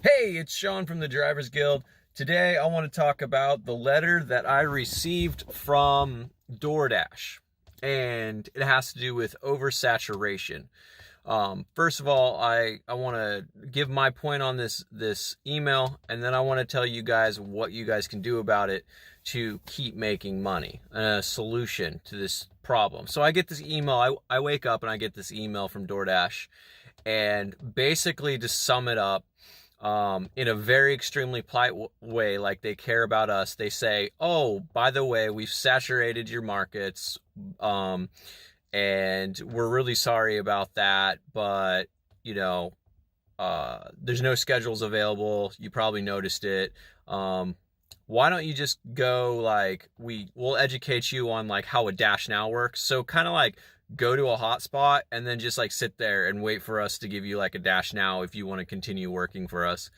Hey, it's Sean from the Drivers Guild. Today I want to talk about the letter that I received from Doordash, and it has to do with oversaturation. First of all, I want to give my point on this email, and then I want to tell you guys what you guys can do about it to keep making money, a solution to this problem. So I get this email, I wake up and I get this email from Doordash, and basically, to sum it up, in a very extremely polite way, like they care about us, they say, oh, by the way, we've saturated your markets, and we're really sorry about that, but there's no schedules available. You probably noticed it. Why don't you just go, like, we'll educate you on like how a Dash Now works. So kind of like go to a hotspot and then just like sit there and wait for us to give you like a Dash Now if you want to continue working for us.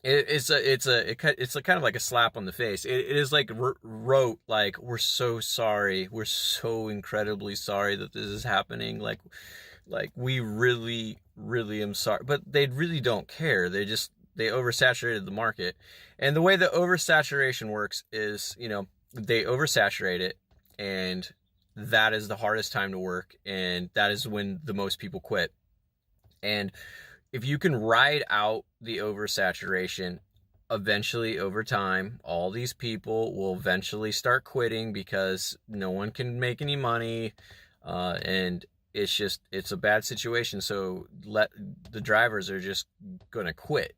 It's a kind of like a slap on the face. It is like wrote like, we're so sorry, we're so incredibly sorry that this is happening, like we really am sorry. But they really don't care. They oversaturated the market. And the way that oversaturation works is, they oversaturate it, and that is the hardest time to work, and that is when the most people quit. And if you can ride out the oversaturation, eventually over time, all these people will eventually start quitting because no one can make any money, and it's a bad situation. So the drivers are just gonna quit,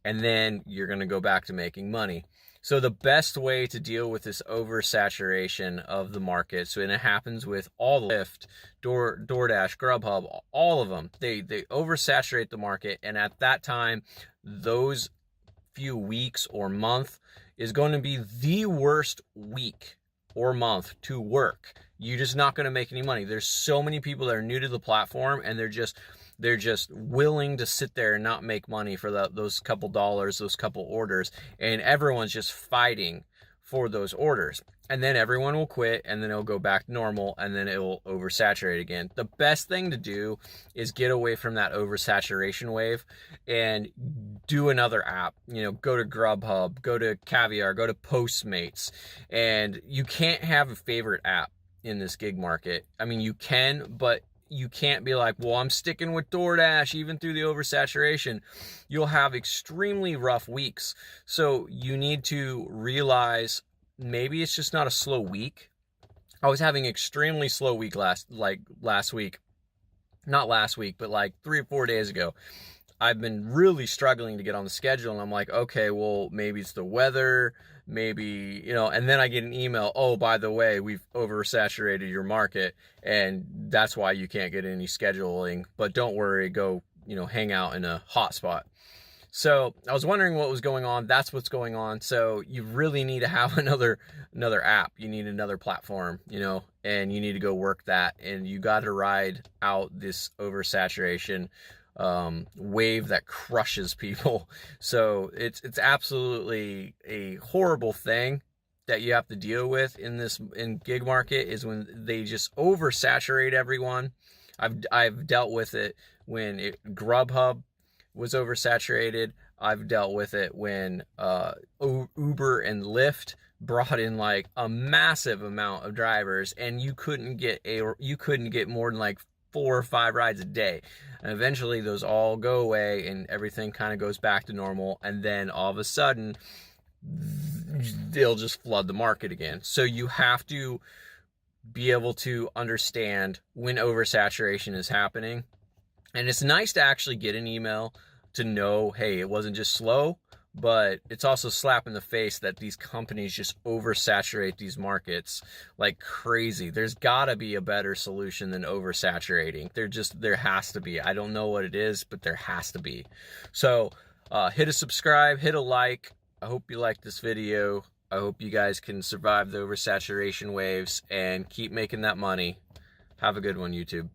and then you're gonna go back to making money. So the best way to deal with this oversaturation of the market, and it happens with all the LYFT, DoorDash, Grubhub, all of them, they oversaturate the market, and at that time, those few weeks or month is going to be the worst week or month to work. You're just not going to make any money. There's so many people that are new to the platform, and they're just willing to sit there and not make money for those couple dollars, those couple orders, and everyone's just fighting for those orders. And then everyone will quit, and then it'll go back to normal, and then it will oversaturate again. The best thing to do is get away from that oversaturation wave and do another app. Go to Grubhub, go to Caviar, go to Postmates. And you can't have a favorite app in this gig market. I mean, you can, but you can't be like, well, I'm sticking with DoorDash even through the oversaturation. You'll have extremely rough weeks. So you need to realize maybe it's just not a slow week. I was having extremely slow week last week. Not last week, but like 3 or 4 days ago. I've been really struggling to get on the schedule, and I'm like, okay, well, maybe it's the weather, maybe, and then I get an email, oh, by the way, we've oversaturated your market, and that's why you can't get any scheduling, but don't worry, go, hang out in a hotspot. So I was wondering what was going on. That's what's going on. So you really need to have another app. You need another platform, and you need to go work that, and you got to ride out this oversaturation wave that crushes people. So it's absolutely a horrible thing that you have to deal with in gig market, is when they just oversaturate everyone. I've dealt with it when Grubhub was oversaturated. I've dealt with it when Uber and Lyft brought in like a massive amount of drivers, and you couldn't get more than like 4 or 5 rides a day. And eventually those all go away, and everything kind of goes back to normal, and then all of a sudden they'll just flood the market again. So you have to be able to understand when oversaturation is happening. And it's nice to actually get an email to know, hey, it wasn't just slow, but it's also a slap in the face that these companies just oversaturate these markets like crazy. There's gotta be a better solution than oversaturating. There has to be. I don't know what it is, but there has to be. So hit a subscribe, hit a like. I hope you liked this video. I hope you guys can survive the oversaturation waves and keep making that money. Have a good one, YouTube.